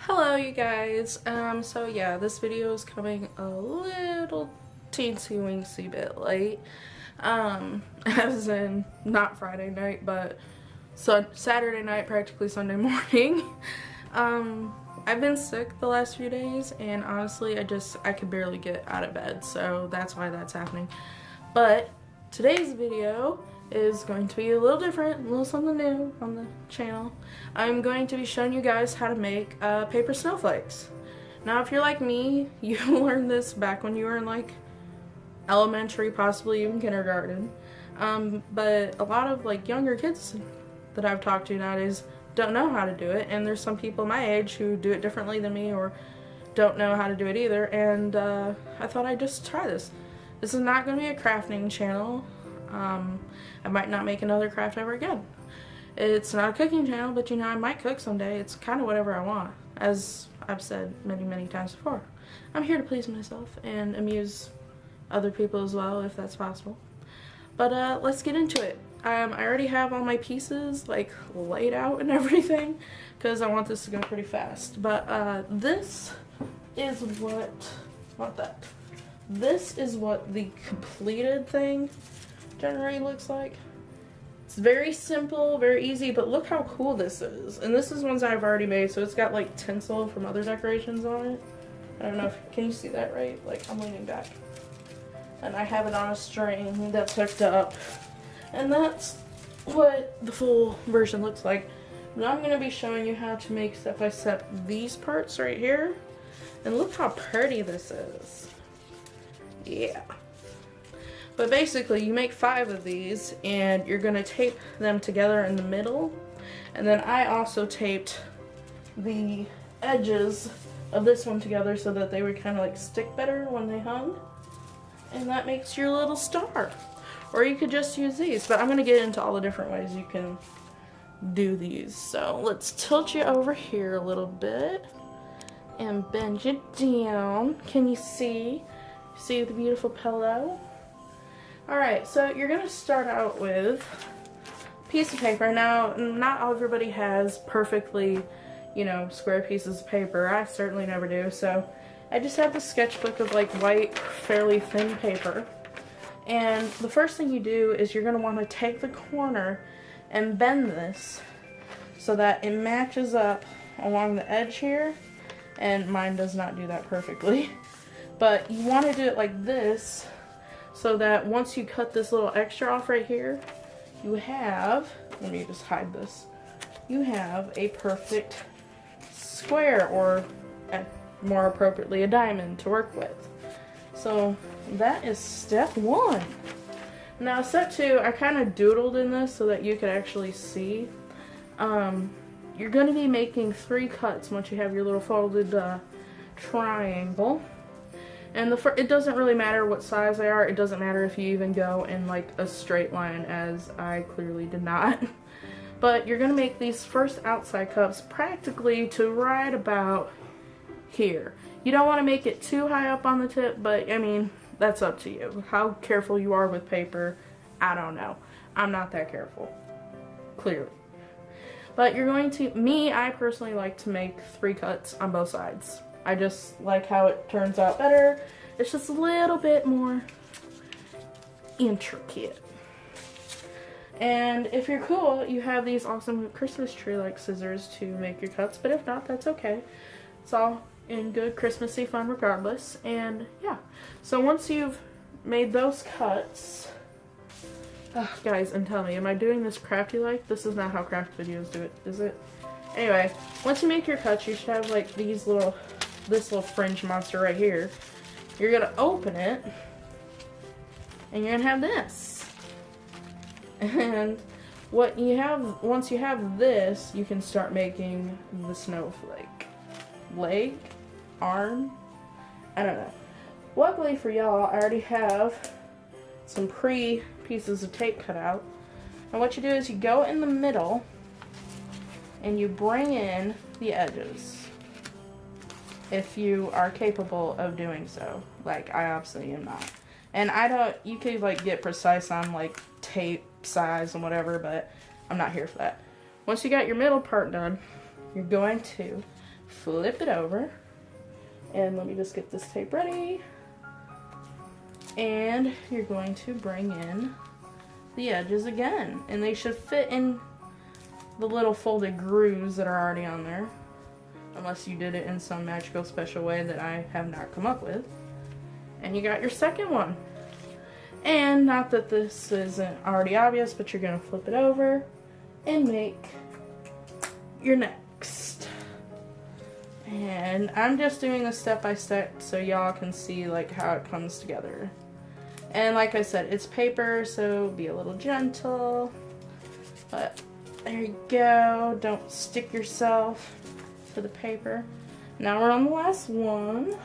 Hello you guys. So yeah, this video is coming a little teensy weensy bit late. As in not Friday night, but Saturday night, practically Sunday morning. I've been sick the last few days, and honestly I could barely get out of bed, so that's why that's happening. But today's video is going to be a little different, a little something new on the channel. I'm going to be showing you guys how to make paper snowflakes. Now if you're like me, you learned this back when you were in like elementary, possibly even kindergarten. But a lot of like younger kids that I've talked to nowadays don't know how to do it, and there's some people my age who do it differently than me or don't know how to do it either, and I thought I'd just try this. This is not going to be a crafting channel. I might not make another craft ever again. It's not a cooking channel, but you know, I might cook someday. It's kind of whatever I want. As I've said many times before, I'm here to please myself and amuse other people as well, if that's possible. But let's get into it. I already have all my pieces like laid out and everything because I want this to go pretty fast. But this is this is what the completed thing generally looks like. It's very simple, very easy, but look how cool this is. And this is ones I've already made, so it's got like tinsel from other decorations on it. I don't know if, can you see that right? Like, I'm leaning back. And I have it on a string that's hooked up. And that's what the full version looks like. Now I'm going to be showing you how to make step by step these parts right here. And look how pretty this is. Yeah. But basically you make 5 of these and you're going to tape them together in the middle. And then I also taped the edges of this one together so that they would kind of like stick better when they hung. And that makes your little star. Or you could just use these, but I'm going to get into all the different ways you can do these. So let's tilt you over here a little bit and bend you down. Can you see? See the beautiful pillow? Alright, so you're going to start out with a piece of paper. Now, not everybody has perfectly, you know, square pieces of paper. I certainly never do, so I just have the sketchbook of like white, fairly thin paper. And the first thing you do is you're going to want to take the corner and bend this so that it matches up along the edge here. And mine does not do that perfectly. But you want to do it like this so that once you cut this little extra off right here, you have, let me just hide this, you have a perfect square, or more appropriately a diamond to work with. So that is step 1. Now step 2, I kind of doodled in this so that you could actually see. You're going to be making 3 cuts once you have your little folded triangle. And it doesn't really matter what size they are. It doesn't matter if you even go in like a straight line, as I clearly did not. But you're going to make these first outside cups practically to right about here. You don't want to make it too high up on the tip, but I mean, that's up to you. How careful you are with paper, I don't know. I'm not that careful, clearly. But you're going to, I personally like to make 3 cuts on both sides. I just like how it turns out better. It's just a little bit more intricate. And if you're cool, you have these awesome Christmas tree-like scissors to make your cuts, but if not, that's okay. It's all in good Christmassy fun regardless. And yeah, so once you've made those cuts, guys, and tell me, am I doing this crafty-like? This is not how craft videos do it, is it? Anyway, once you make your cuts, you should have like this little fringe monster right here. You're gonna open it, and you're gonna have this. And what you have, once you have this, you can start making the snowflake. Leg, arm, I don't know. Luckily for y'all, I already have some pieces of tape cut out. And what you do is you go in the middle and you bring in the edges. If you are capable of doing so. Like, I obviously am not. And you could like get precise on like tape size and whatever, but I'm not here for that. Once you got your middle part done, you're going to flip it over. And let me just get this tape ready. And you're going to bring in the edges again. And they should fit in the little folded grooves that are already on there. Unless you did it in some magical special way that I have not come up with. And you got your second one. And not that this isn't already obvious, but you're going to flip it over and make your next. And I'm just doing this step by step so y'all can see like how it comes together. And like I said, it's paper, so be a little gentle. But there you go. Don't stick yourself to the paper. Now we're on the last one.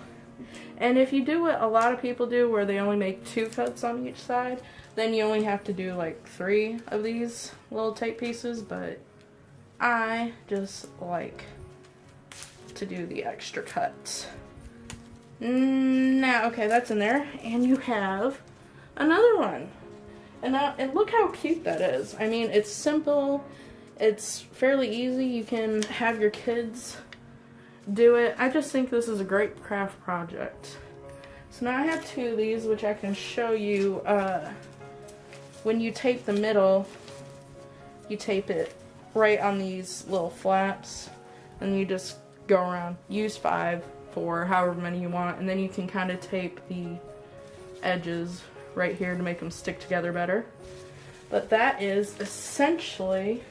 And if you do what a lot of people do, where they only make 2 cuts on each side, then you only have to do like 3 of these little tape pieces. But I just like to do the extra cuts. Now, okay, that's in there. And you have another one. And look how cute that is. I mean, it's simple. It's fairly easy. You can have your kids do it. I just think this is a great craft project. So now I have 2 of these, which I can show you. When you tape the middle, you tape it right on these little flaps, and you just go around. Use 5 for however many you want, and then you can kind of tape the edges right here to make them stick together better. But that is essentially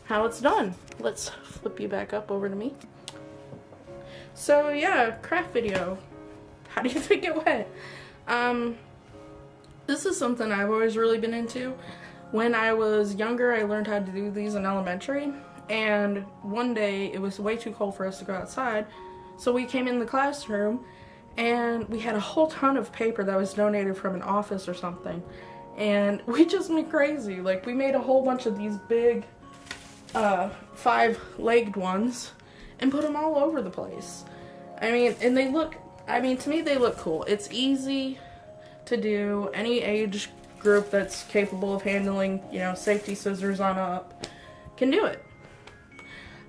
how it's done. Let's flip you back up over to me. So yeah, craft video. How do you think it went? This is something I've always really been into. When I was younger, I learned how to do these in elementary, and one day it was way too cold for us to go outside, so we came in the classroom and we had a whole ton of paper that was donated from an office or something, and we just went crazy. Like, we made a whole bunch of these big 5-legged ones and put them all over the place. I mean, and they look, I mean, to me they look cool. It's easy to do. Any age group that's capable of handling, you know, safety scissors on up can do it.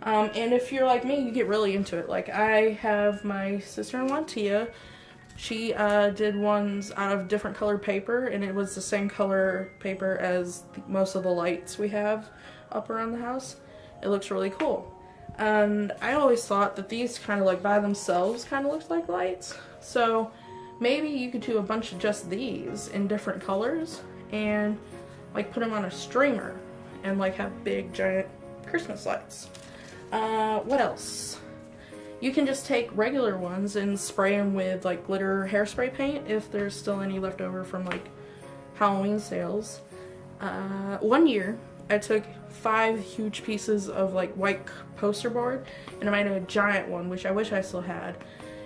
And if you're like me, you get really into it. Like, I have my sister-in-law, Tia. She did ones out of different colored paper, and it was the same color paper as most of the lights we have up around the house. It looks really cool. And I always thought that these kind of like by themselves kind of looked like lights. So maybe you could do a bunch of just these in different colors and like put them on a streamer and like have big giant Christmas lights. What else? You can just take regular ones and spray them with like glitter hairspray paint if there's still any left over from like Halloween sales. One year I took 5 huge pieces of like white poster board and I made a giant one, which I wish I still had.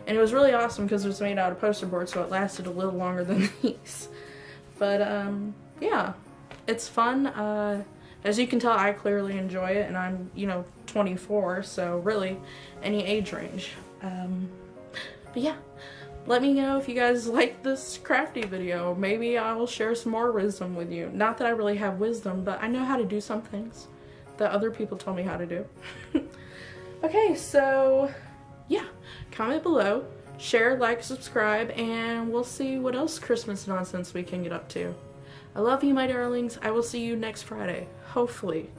And it was really awesome because it was made out of poster board, so it lasted a little longer than these. But yeah, it's fun. As you can tell, I clearly enjoy it, and I'm, you know, 24, so really any age range. But yeah, let me know if you guys like this crafty video. Maybe I will share some more wisdom with you. Not that I really have wisdom, but I know how to do some things that other people told me how to do. Okay, so yeah, comment below, share, like, subscribe, and we'll see what else Christmas nonsense we can get up to. I love you, my darlings. I will see you next Friday, hopefully.